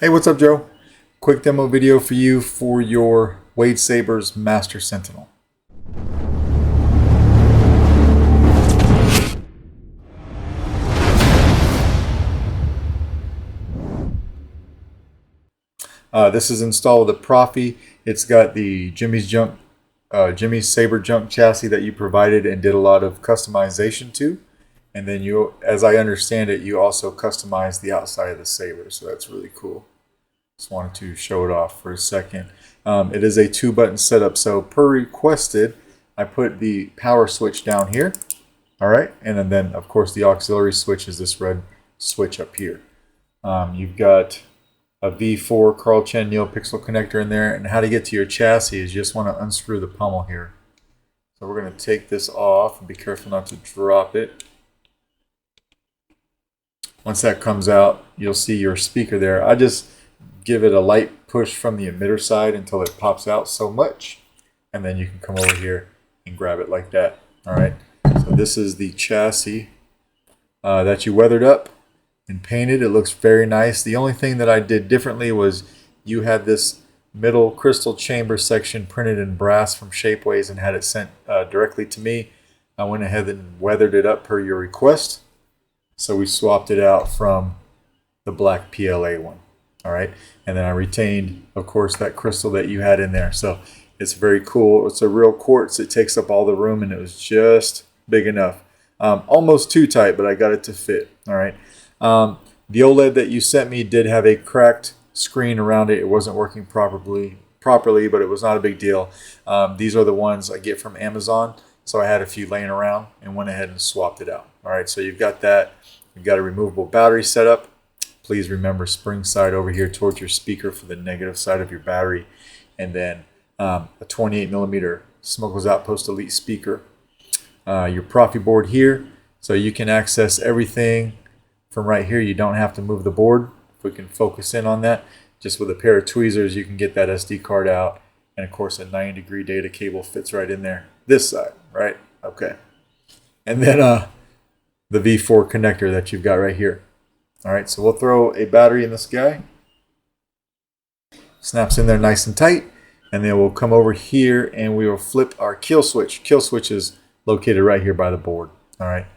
Hey, what's up, Joe? Quick demo video for you for your Sabers Master Sentinel. This is installed with a Proffie. It's got the Jimmy's Saber junk chassis that you provided and did a lot of customization to. And then you, as I understand it, you also customized the outside of the Saber, so that's really cool. Just wanted to show it off for a second. It is a 2-button setup, so per requested, I put the power switch down here. All right, and then of course the auxiliary switch is this red switch up here. You've got a V4 Carl Chen Neopixel connector in there, and how to get to your chassis is you just want to unscrew the pommel here. So we're going to take this off and be careful not to drop it. Once that comes out, you'll see your speaker there. I just give it a light push from the emitter side until it pops out so much, and then you can come over here and grab it like that. All right, so this is the chassis that you weathered up and painted. It looks very nice. The only thing that I did differently was you had this middle crystal chamber section printed in brass from Shapeways and had it sent directly to me. I went ahead and weathered it up per your request, so we swapped it out from the black PLA one. All right, and then I retained, of course, that crystal that you had in there. So it's very cool. It's a real quartz. It takes up all the room, and it was just big enough. Almost too tight, but I got it to fit. All right. The OLED that you sent me did have a cracked screen around it. It wasn't working properly, but it was not a big deal. These are the ones I get from Amazon, so I had a few laying around and went ahead and swapped it out. All right, so you've got that. You've got a removable battery setup. Please remember spring side over here towards your speaker for the negative side of your battery, and then a 28mm Smokers Outpost Elite speaker. Your Proffie board here, so you can access everything from right here. You don't have to move the board. If we can focus in on that, just with a pair of tweezers, you can get that SD card out, and of course a 90-degree data cable fits right in there. This side, right? Okay. And then the V4 connector that you've got right here. All right, so we'll throw a battery in this guy. Snaps in there nice and tight, and then we'll come over here and we will flip our kill switch. Kill switch is located right here by the board. All right.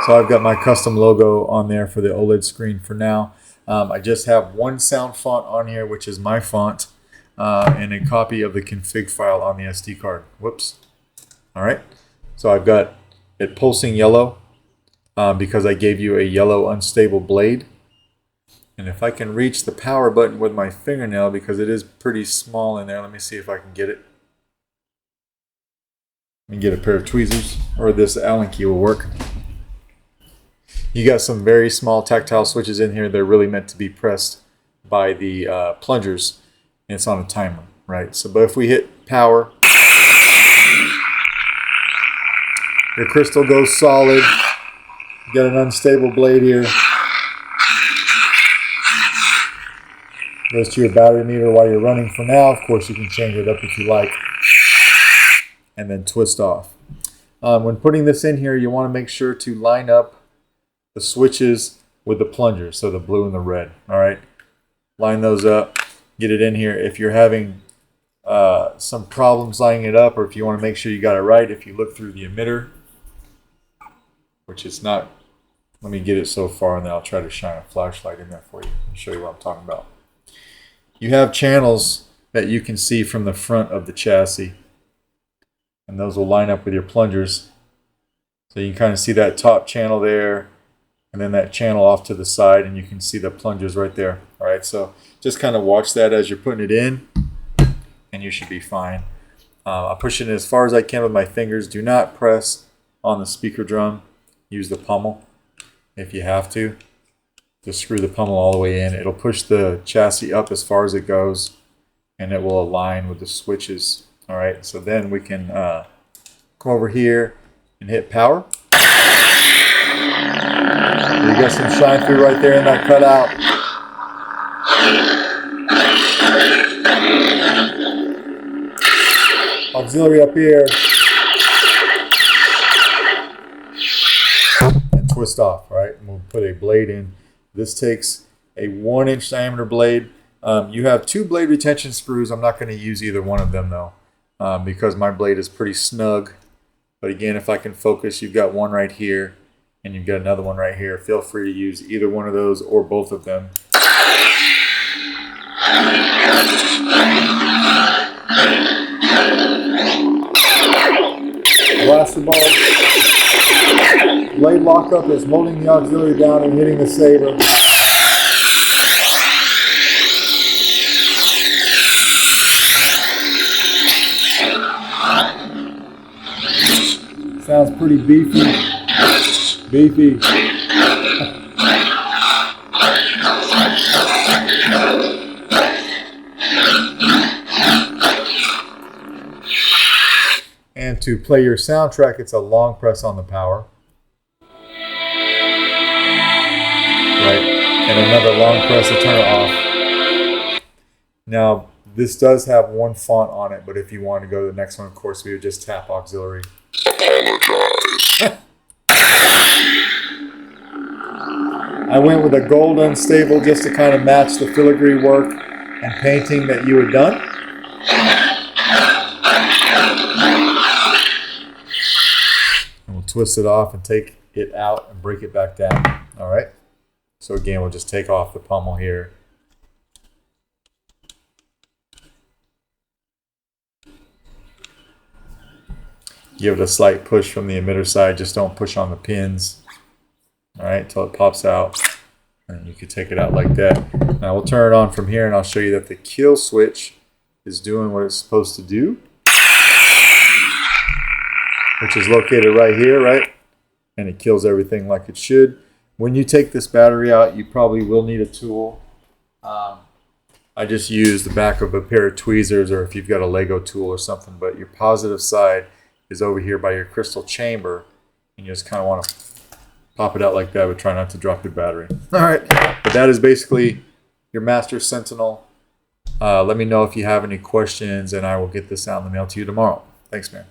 So I've got my custom logo on there for the OLED screen for now. I just have one sound font on here, which is my font, and a copy of the config file on the SD card. Whoops. All right. So I've got it pulsing yellow because I gave you a yellow unstable blade. And if I can reach the power button with my fingernail, because it is pretty small in there, let me see if I can get it. Let me get a pair of tweezers, or this Allen key will work. You got some very small tactile switches in here. They're really meant to be pressed by the plungers, and it's on a timer, right? So, but if we hit power, your crystal goes solid. You got an unstable blade here. Goes to your battery meter while you're running for now. Of course, you can change it up if you like. And then twist off. When putting this in here, you want to make sure to line up the switches with the plungers, so the blue and the red. All right, line those up, get it in here. If you're having some problems lining it up, or if you want to make sure you got it right, if you look through the emitter, which it's not, let me get it so far, and then I'll try to shine a flashlight in there for you and show you what I'm talking about. You have channels that you can see from the front of the chassis, and those will line up with your plungers. So you can kind of see that top channel there, and then that channel off to the side, and you can see the plungers right there. All right, so just kind of watch that as you're putting it in, and you should be fine. I'll push it in as far as I can with my fingers. Do not press on the speaker drum. Use the pommel if you have to. Just screw the pommel all the way in. It'll push the chassis up as far as it goes, and it will align with the switches. All right, so then we can come over here and hit power. You got some shine through right there in that cutout. Auxiliary up here. And twist off, right? And we'll put a blade in. This takes a 1-inch diameter blade. You have 2 blade retention screws. I'm not going to use either one of them though, because my blade is pretty snug. But again, if I can focus, you've got one right here and you've got another one right here. Feel free to use either one of those or both of them. Blast the ball. Blade lockup is holding the auxiliary down and hitting the saber. Sounds pretty beefy. Beefy. And to play your soundtrack, it's a long press on the power. Right. And another long press to turn it off. Now, this does have one font on it, but if you want to go to the next one, of course, we would just tap auxiliary. Apologize. I went with a gold unstable just to kind of match the filigree work and painting that you had done. And we'll twist it off and take it out and break it back down. All right. So again, we'll just take off the pommel here. Give it a slight push from the emitter side. Just don't push on the pins. All right, until it pops out. And you can take it out like that. Now we'll turn it on from here and I'll show you that the kill switch is doing what it's supposed to do. Which is located right here, right? And it kills everything like it should. When you take this battery out, you probably will need a tool. I just use the back of a pair of tweezers, or if you've got a Lego tool or something, but your positive side is over here by your crystal chamber, and you just kind of want to pop it out like that, but try not to drop your battery. All right, but that is basically your Master Sentinel. Let me know if you have any questions, and I will get this out in the mail to you tomorrow. Thanks, man.